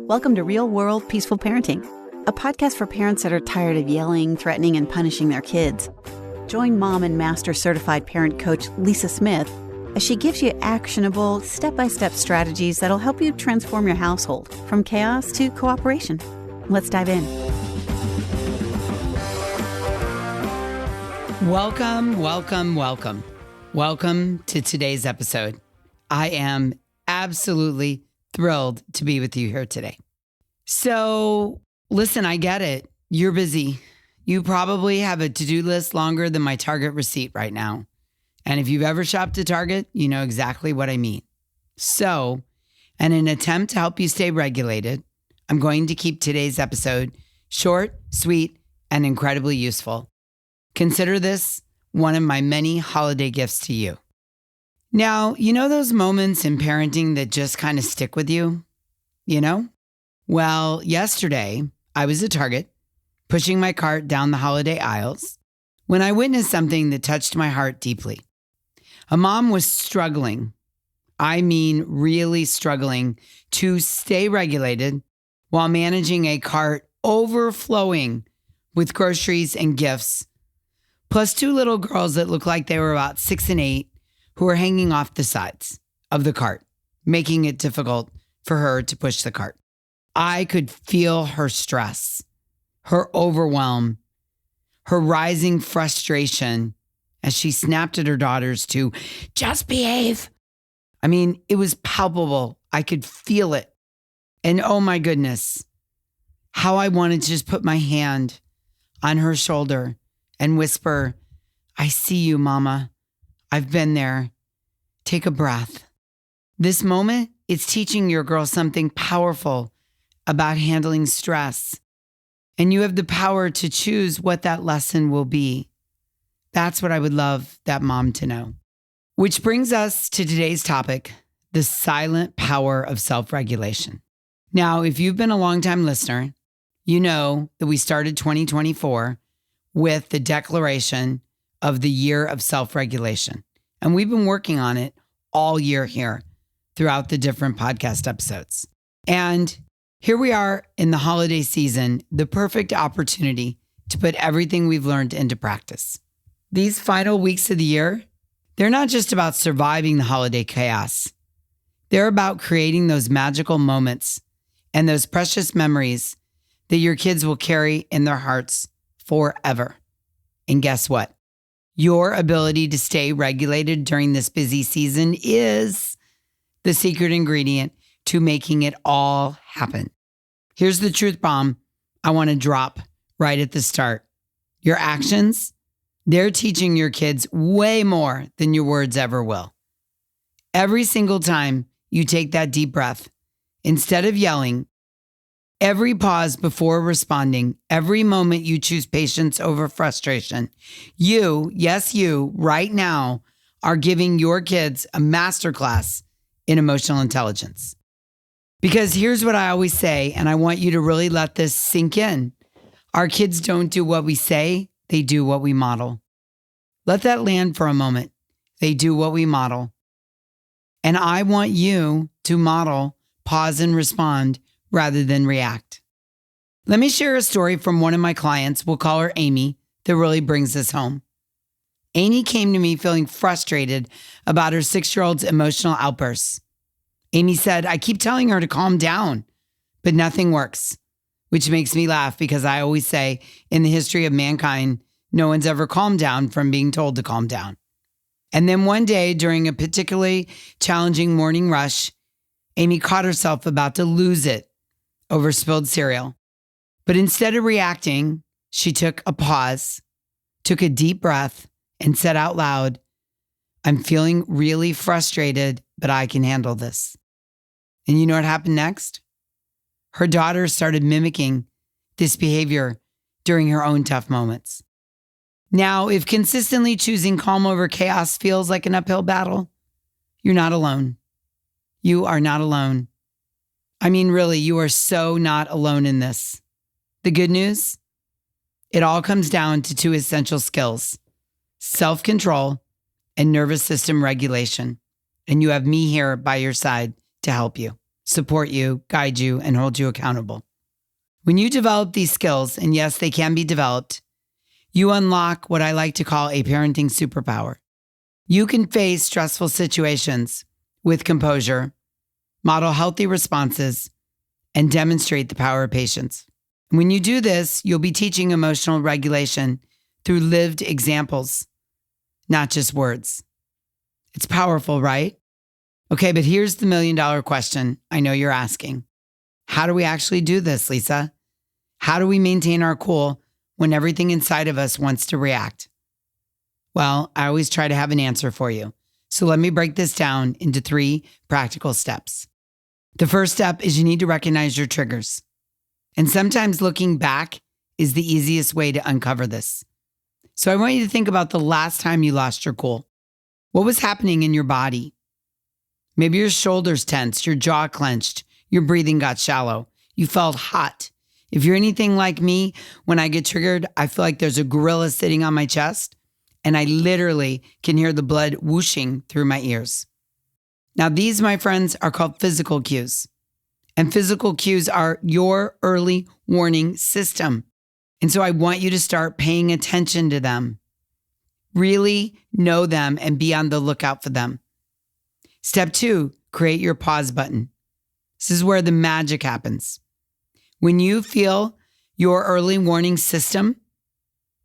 Welcome to Real World Peaceful Parenting, a podcast for parents that are tired of yelling, threatening, and punishing their kids. Join mom and master certified parent coach Lisa Smith as she gives you actionable, step-by-step strategies that'll help you transform your household from chaos to cooperation. Let's dive in. Welcome to today's episode. I am absolutely thrilled to be with you here today. So, listen, I get it. You're busy. You probably have a to-do list longer than my Target receipt right now. And if you've ever shopped at Target, you know exactly what I mean. So, in an attempt to help you stay regulated, I'm going to keep today's episode short, sweet, and incredibly useful. Consider this one of my many holiday gifts to you. Now, you know those moments in parenting that just kind of stick with you? You know? Well, yesterday, I was at Target, pushing my cart down the holiday aisles, when I witnessed something that touched my heart deeply. A mom was struggling, I mean really struggling, to stay regulated while managing a cart overflowing with groceries and gifts, plus two little girls that looked like they were about 6 and 8, who were hanging off the sides of the cart, making it difficult for her to push the cart. I could feel her stress, her overwhelm, her rising frustration as she snapped at her daughters to just behave. I mean, it was palpable. I could feel it. And oh my goodness, how I wanted to just put my hand on her shoulder and whisper, I see you, Mama. I've been there. Take a breath. This moment, it's teaching your girl something powerful about handling stress. And you have the power to choose what that lesson will be. That's what I would love that mom to know. Which brings us to today's topic, the silent power of self-regulation. Now, if you've been a longtime listener, you know that we started 2024 with the declaration of the year of self-regulation. And we've been working on it all year here throughout the different podcast episodes. And here we are in the holiday season, the perfect opportunity to put everything we've learned into practice. These final weeks of the year, they're not just about surviving the holiday chaos. They're about creating those magical moments and those precious memories that your kids will carry in their hearts forever. And guess what? Your ability to stay regulated during this busy season is the secret ingredient to making it all happen. Here's the truth bomb I want to drop right at the start. Your actions, they're teaching your kids way more than your words ever will. Every single time you take that deep breath, instead of yelling, every pause before responding, every moment you choose patience over frustration, you, yes, you, right now, are giving your kids a masterclass in emotional intelligence. Because here's what I always say, and I want you to really let this sink in. Our kids don't do what we say, they do what we model. Let that land for a moment. They do what we model. And I want you to model, pause, and respond rather than react. Let me share a story from one of my clients, we'll call her Amy, that really brings this home. Amy came to me feeling frustrated about her 6-year-old's emotional outbursts. Amy said, I keep telling her to calm down, but nothing works, which makes me laugh because I always say in the history of mankind, no one's ever calmed down from being told to calm down. And then one day during a particularly challenging morning rush, Amy caught herself about to lose it over spilled cereal. But instead of reacting, she took a pause, took a deep breath, and said out loud, I'm feeling really frustrated, but I can handle this. And you know what happened next? Her daughter started mimicking this behavior during her own tough moments. Now, if consistently choosing calm over chaos feels like an uphill battle, you're not alone. You are not alone. I mean, really, you are so not alone in this. The good news? It all comes down to 2 essential skills: self-control and nervous system regulation. And you have me here by your side to help you. support you, guide you, and hold you accountable. When you develop these skills, and yes, they can be developed, you unlock what I like to call a parenting superpower. You can face stressful situations with composure, model healthy responses, and demonstrate the power of patience. When you do this, you'll be teaching emotional regulation through lived examples, not just words. It's powerful, right? Okay, but here's the million-dollar question I know you're asking. How do we actually do this, Lisa? How do we maintain our cool when everything inside of us wants to react? Well, I always try to have an answer for you. So let me break this down into 3 practical steps. The first step is you need to recognize your triggers. And sometimes looking back is the easiest way to uncover this. So I want you to think about the last time you lost your cool. What was happening in your body? Maybe your shoulders tensed, your jaw clenched, your breathing got shallow. You felt hot. If you're anything like me, when I get triggered, I feel like there's a gorilla sitting on my chest, and I literally can hear the blood whooshing through my ears. Now, these, my friends, are called physical cues. And physical cues are your early warning system. And so I want you to start paying attention to them. Really know them and be on the lookout for them. Step 2, create your pause button. This is where the magic happens. When you feel your early warning system,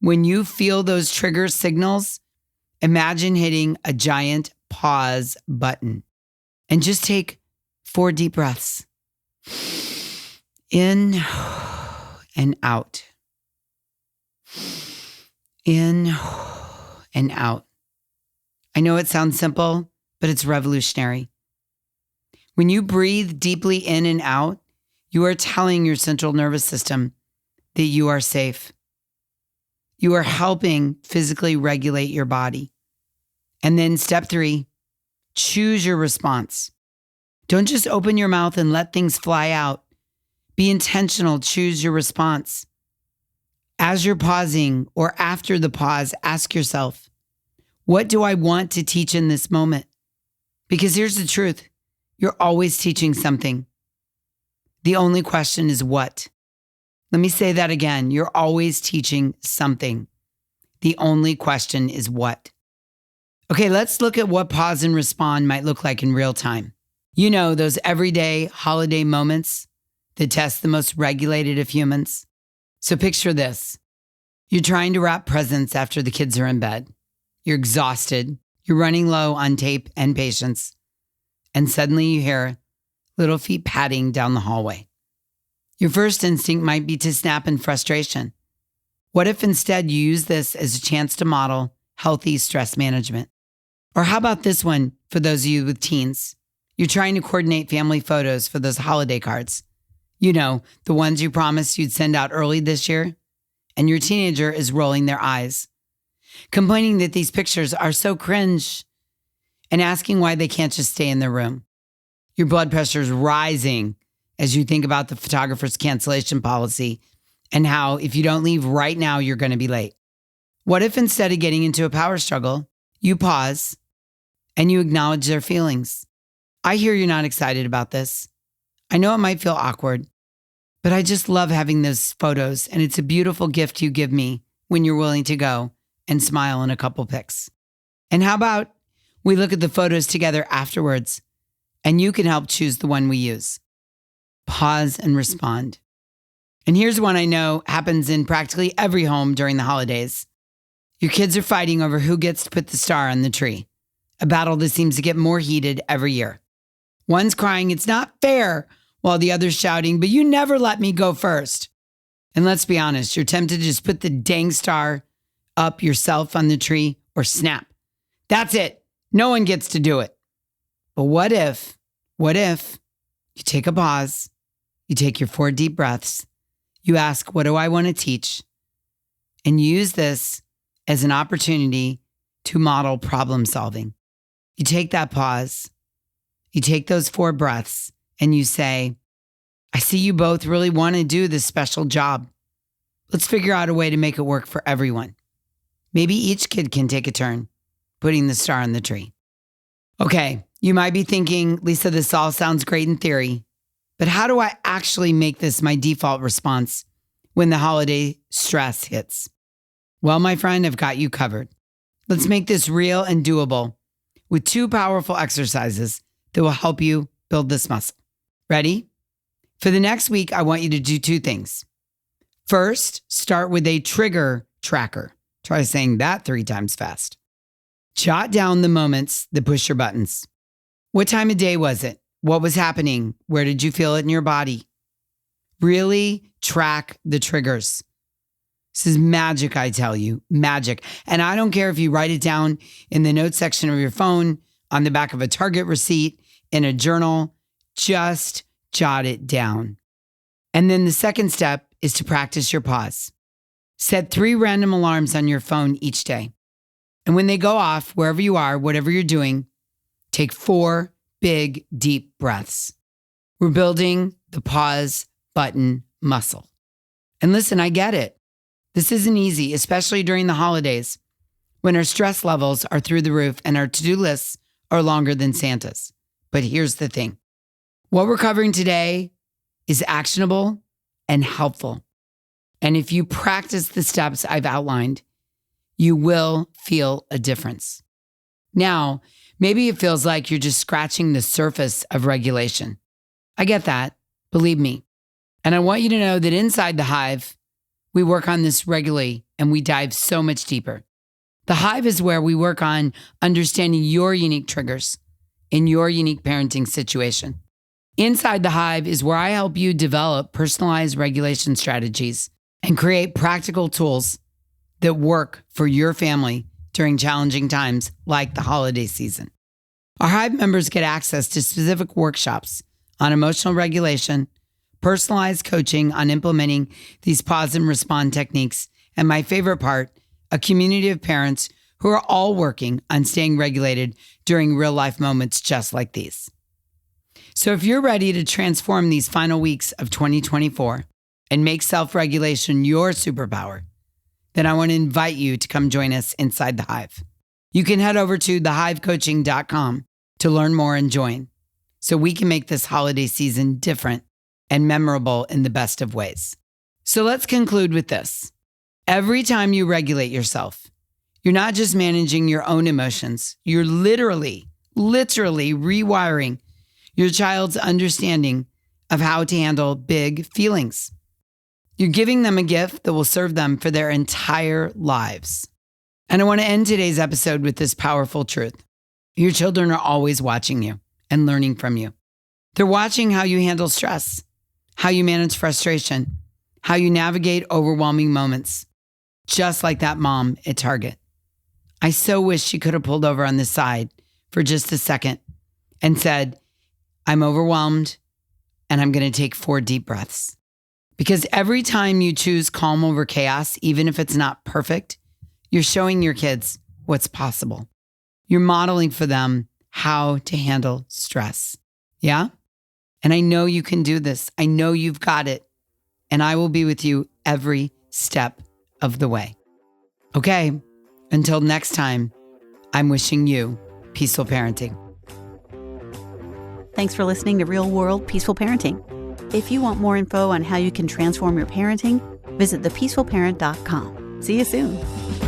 when you feel those trigger signals, imagine hitting a giant pause button and just take 4 deep breaths. In and out. In and out. I know it sounds simple, but it's revolutionary. When you breathe deeply in and out, you are telling your central nervous system that you are safe. You are helping physically regulate your body. And then step 3, choose your response. Don't just open your mouth and let things fly out. Be intentional, choose your response. As you're pausing or after the pause, ask yourself, what do I want to teach in this moment? Because here's the truth. You're always teaching something. The only question is what? Let me say that again. You're always teaching something. The only question is what? Okay, let's look at what pause and respond might look like in real time. You know, those everyday holiday moments that test the most regulated of humans. So picture this. You're trying to wrap presents after the kids are in bed. You're exhausted. You're running low on tape and patience. And suddenly you hear little feet padding down the hallway. Your first instinct might be to snap in frustration. What if instead you use this as a chance to model healthy stress management? Or how about this one for those of you with teens? You're trying to coordinate family photos for those holiday cards. You know, the ones you promised you'd send out early this year. And your teenager is rolling their eyes, complaining that these pictures are so cringe and asking why they can't just stay in their room. Your blood pressure is rising as you think about the photographer's cancellation policy and how if you don't leave right now, you're going to be late. What if instead of getting into a power struggle, you pause and you acknowledge their feelings? I hear you're not excited about this. I know it might feel awkward, but I just love having those photos, and it's a beautiful gift you give me when you're willing to go and smile in a couple pics. And how about we look at the photos together afterwards, and you can help choose the one we use. Pause and respond. And here's one I know happens in practically every home during the holidays. Your kids are fighting over who gets to put the star on the tree, a battle that seems to get more heated every year. One's crying, "It's not fair," while the other's shouting, "But you never let me go first." And let's be honest, you're tempted to just put the dang star up yourself on the tree or snap. That's it. No one gets to do it. But what if you take a pause, you take your 4 deep breaths, you ask, what do I want to teach? And use this as an opportunity to model problem solving. You take that pause, you take those 4 breaths, and you say, I see you both really want to do this special job. Let's figure out a way to make it work for everyone. Maybe each kid can take a turn putting the star on the tree. Okay, you might be thinking, Lisa, this all sounds great in theory, But how do I actually make this my default response when the holiday stress hits? Well, my friend, I've got you covered. Let's make this real and doable with 2 powerful exercises that will help you build this muscle. Ready? For the next week, I want you to do 2 things. First, start with a trigger tracker. Try saying that 3 times fast. Jot down the moments that push your buttons. What time of day was it? What was happening? Where did you feel it in your body? Really track the triggers. This is magic, I tell you, magic. And I don't care if you write it down in the notes section of your phone, on the back of a Target receipt, in a journal, just jot it down. And then the second step is to practice your pause. Set 3 random alarms on your phone each day. And when they go off, wherever you are, whatever you're doing, take 4 big, deep breaths. We're building the pause button muscle. And listen, I get it. This isn't easy, especially during the holidays when our stress levels are through the roof and our to-do lists are longer than Santa's. But here's the thing. What we're covering today is actionable and helpful. And if you practice the steps I've outlined, you will feel a difference. Now, maybe it feels like you're just scratching the surface of regulation. I get that, believe me. And I want you to know that inside the Hive, we work on this regularly and we dive so much deeper. The Hive is where we work on understanding your unique triggers in your unique parenting situation. Inside the Hive is where I help you develop personalized regulation strategies and create practical tools that work for your family during challenging times like the holiday season. Our Hive members get access to specific workshops on emotional regulation, personalized coaching on implementing these pause and respond techniques, and my favorite part, a community of parents who are all working on staying regulated during real life moments just like these. So if you're ready to transform these final weeks of 2024 and make self-regulation your superpower, then I want to invite you to come join us inside the Hive. You can head over to thehivecoaching.com to learn more and join so we can make this holiday season different and memorable in the best of ways. So let's conclude with this. Every time you regulate yourself, you're not just managing your own emotions. You're literally rewiring your child's understanding of how to handle big feelings. You're giving them a gift that will serve them for their entire lives. And I want to end today's episode with this powerful truth. Your children are always watching you and learning from you. They're watching how you handle stress, how you manage frustration, how you navigate overwhelming moments, just like that mom at Target. I so wish she could have pulled over on the side for just a second and said, I'm overwhelmed and I'm going to take 4 deep breaths. Because every time you choose calm over chaos, even if it's not perfect, you're showing your kids what's possible. You're modeling for them how to handle stress. Yeah? And I know you can do this. I know you've got it. And I will be with you every step of the way. Okay, until next time, I'm wishing you peaceful parenting. Thanks for listening to Real World Peaceful Parenting. If you want more info on how you can transform your parenting, visit thepeacefulparent.com. See you soon.